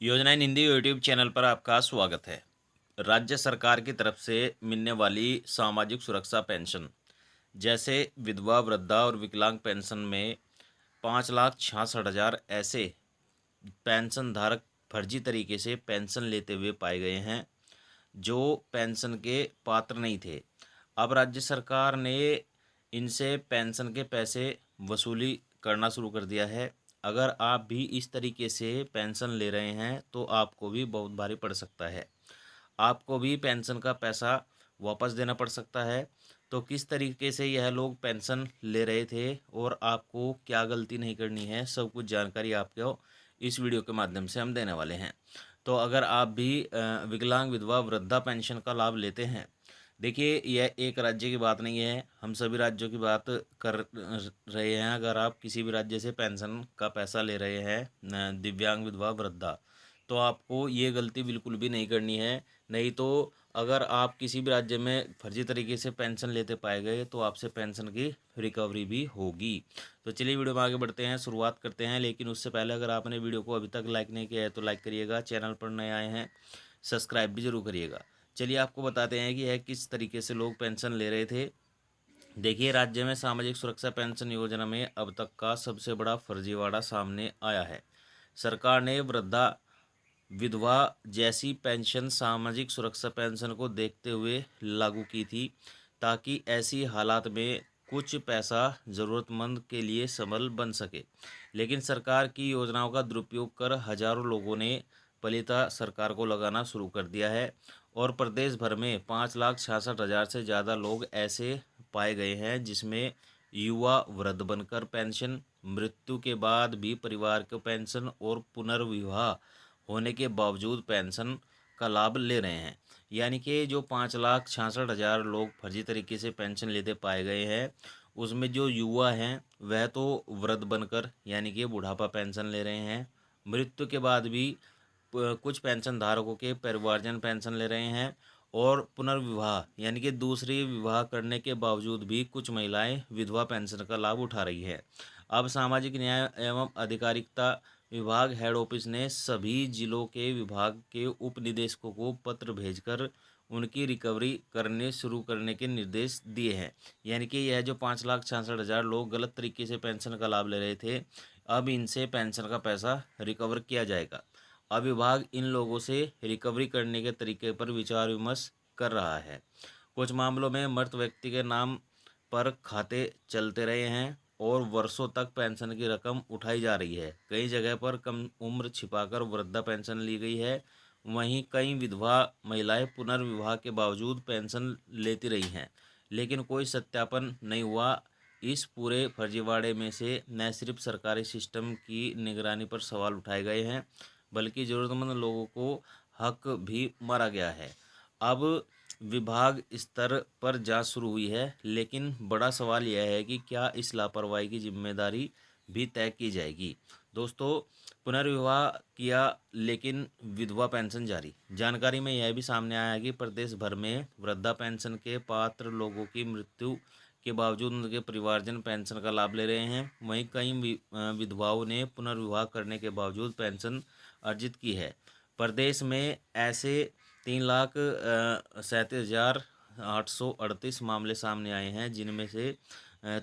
योजना इन Hindi YouTube channel पर आपका स्वागत है। राज्य सरकार की तरफ से मिलने वाली सामाजिक सुरक्षा पेंशन जैसे विधवा, वृद्धा और विकलांग पेंशन में 5,66,000 ऐसे पेंशन धारक फर्जी तरीके से पेंशन लेते हुए पाए गए हैं जो पेंशन के पात्र नहीं थे। अब राज्य सरकार ने इनसे पेंशन के पैसे वसूली करना शुरू कर दिया है। अगर आप भी इस तरीके से पेंशन ले रहे हैं तो आपको भी बहुत भारी पड़ सकता है। आपको भी पेंशन का पैसा वापस देना पड़ सकता है। तो किस तरीके से यह लोग पेंशन ले रहे थे और आपको क्या गलती नहीं करनी है, सब कुछ जानकारी आपको इस वीडियो के माध्यम से हम देने वाले हैं। तो अगर आप भी विकलांग, विधवा, वृद्धा पेंशन का लाभ लेते हैं, देखिए यह एक राज्य की बात नहीं है, हम सभी राज्यों की बात कर रहे हैं। अगर आप किसी भी राज्य से पेंशन का पैसा ले रहे हैं, दिव्यांग, विधवा, वृद्धा, तो आपको ये गलती बिल्कुल भी नहीं करनी है। नहीं तो अगर आप किसी भी राज्य में फर्जी तरीके से पेंशन लेते पाए गए तो आपसे पेंशन की रिकवरी भी होगी। तो चलिए वीडियो में आगे बढ़ते हैं, शुरुआत करते हैं। लेकिन उससे पहले अगर आपने वीडियो को अभी तक लाइक नहीं किया है तो लाइक करिएगा, चैनल पर नए आए हैं सब्सक्राइब भी जरूर करिएगा। चलिए आपको बताते हैं कि यह किस तरीके से लोग पेंशन ले रहे थे। देखिए, राज्य में सामाजिक सुरक्षा पेंशन योजना में अब तक का सबसे बड़ा फर्जीवाड़ा सामने आया है। सरकार ने वृद्धा, विधवा जैसी पेंशन सामाजिक सुरक्षा पेंशन को देखते हुए लागू की थी, ताकि ऐसी हालात में कुछ पैसा ज़रूरतमंद के लिए संबल बन सके। लेकिन सरकार की योजनाओं का दुरुपयोग कर हजारों लोगों ने पलीता सरकार को लगाना शुरू कर दिया है और प्रदेश भर में 5,66,000 से ज़्यादा लोग ऐसे पाए गए हैं जिसमें युवा वृद्ध बनकर पेंशन, मृत्यु के बाद भी परिवार को पेंशन और पुनर्विवाह होने के बावजूद पेंशन का लाभ ले रहे हैं। यानी कि जो 5,66,000 लोग फर्जी तरीके से पेंशन लेते पाए गए हैं, उसमें जो युवा हैं वह तो वृद्ध बनकर यानी कि बुढ़ापा पेंशन ले रहे हैं। मृत्यु के बाद भी कुछ पेंशन धारकों के परिवारजन पेंशन ले रहे हैं और पुनर्विवाह यानी कि दूसरी विवाह करने के बावजूद भी कुछ महिलाएं विधवा पेंशन का लाभ उठा रही है। अब सामाजिक न्याय एवं अधिकारिता विभाग हेड ऑफिस ने सभी जिलों के विभाग के उप निदेशकों को पत्र भेजकर उनकी रिकवरी करने शुरू करने के निर्देश दिए हैं। यानी कि यह जो 5,66,000 लोग गलत तरीके से पेंशन का लाभ ले रहे थे, अब इनसे पेंशन का पैसा रिकवर किया जाएगा। अब विभाग इन लोगों से रिकवरी करने के तरीके पर विचार विमर्श कर रहा है। कुछ मामलों में मृत व्यक्ति के नाम पर खाते चलते रहे हैं और वर्षों तक पेंशन की रकम उठाई जा रही है। कई जगह पर कम उम्र छिपाकर वृद्धा पेंशन ली गई है। वहीं कई विधवा महिलाएं पुनर्विवाह के बावजूद पेंशन लेती रही हैं, लेकिन कोई सत्यापन नहीं हुआ। इस पूरे फर्जीवाड़े में से न सिर्फ सरकारी सिस्टम की निगरानी पर सवाल उठाए गए हैं, बल्कि ज़रूरतमंद लोगों को हक भी मारा गया है। अब विभाग स्तर पर जांच शुरू हुई है, लेकिन बड़ा सवाल यह है कि क्या इस लापरवाही की जिम्मेदारी भी तय की जाएगी। दोस्तों, पुनर्विवाह किया लेकिन विधवा पेंशन जारी। जानकारी में यह भी सामने आया है कि प्रदेश भर में वृद्धा पेंशन के पात्र लोगों की मृत्यु के बावजूद उनके परिवारजन पेंशन का लाभ ले रहे हैं। वहीं कई विधवाओं ने पुनर्विवाह करने के बावजूद पेंशन अर्जित की है। प्रदेश में ऐसे 3,37,838 मामले सामने आए हैं, जिनमें से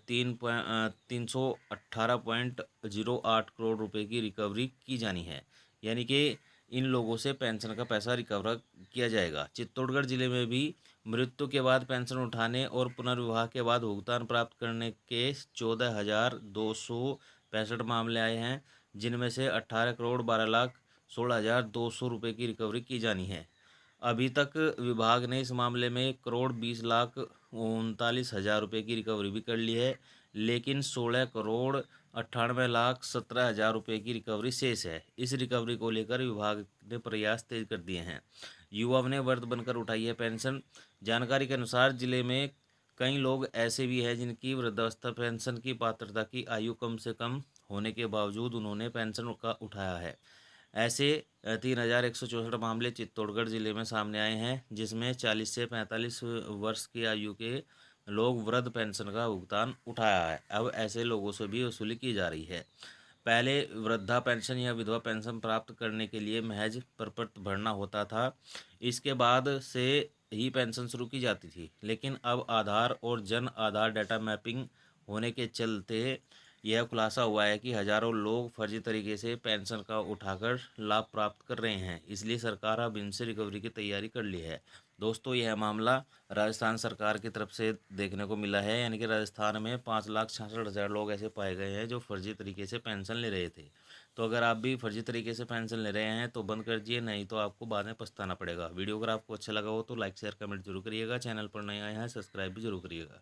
318.08 करोड़ रुपए की रिकवरी की जानी है। यानी कि इन लोगों से पेंशन का पैसा रिकवर किया जाएगा। चित्तौड़गढ़ जिले में भी मृत्यु के बाद पेंशन उठाने और पुनर्विवाह के बाद भुगतान प्राप्त करने के 14,265 मामले आए हैं, जिनमें से 18,12,16,200 रुपये की रिकवरी की जानी है। अभी तक विभाग ने इस मामले में 1,20,39,000 रुपये की रिकवरी भी कर ली है, लेकिन 16,98,17,000 रुपये की रिकवरी शेष है। इस रिकवरी को लेकर विभाग ने प्रयास तेज कर दिए हैं। युवा ने व्रत बनकर उठाई है पेंशन। जानकारी के अनुसार जिले में कई लोग ऐसे भी हैं जिनकी वृद्धावस्था पेंशन की पात्रता की आयु कम से कम होने के बावजूद उन्होंने पेंशन का उठाया है। ऐसे 3,164 मामले चित्तौड़गढ़ जिले में सामने आए हैं, जिसमें 40 से 45 वर्ष की आयु के लोग वृद्ध पेंशन का भुगतान उठाया है। अब ऐसे लोगों से भी वसूली की जा रही है। पहले वृद्धा पेंशन या विधवा पेंशन प्राप्त करने के लिए महज प्रपत्र भरना होता था। इसके बाद से ही पेंशन शुरू की जाती थी, लेकिन अब आधार और जन आधार डाटा मैपिंग होने के चलते यह खुलासा हुआ है कि हजारों लोग फर्जी तरीके से पेंशन का उठाकर लाभ प्राप्त कर रहे हैं। इसलिए सरकार अब इनसे रिकवरी की तैयारी कर ली है। दोस्तों, यह मामला राजस्थान सरकार की तरफ से देखने को मिला है, यानी कि राजस्थान में 5,66,000 लोग ऐसे पाए गए हैं जो फर्जी तरीके से पेंशन ले रहे थे। तो अगर आप भी फर्जी तरीके से पेंशन ले रहे हैं तो बंद कर दिए, नहीं तो आपको बाद में पछताना पड़ेगा। वीडियो अगर आपको अच्छा लगा हो तो लाइक शेयर कमेंट जरूर करिएगा। चैनल पर नए आए हैं सब्सक्राइब भी जरूर करिएगा।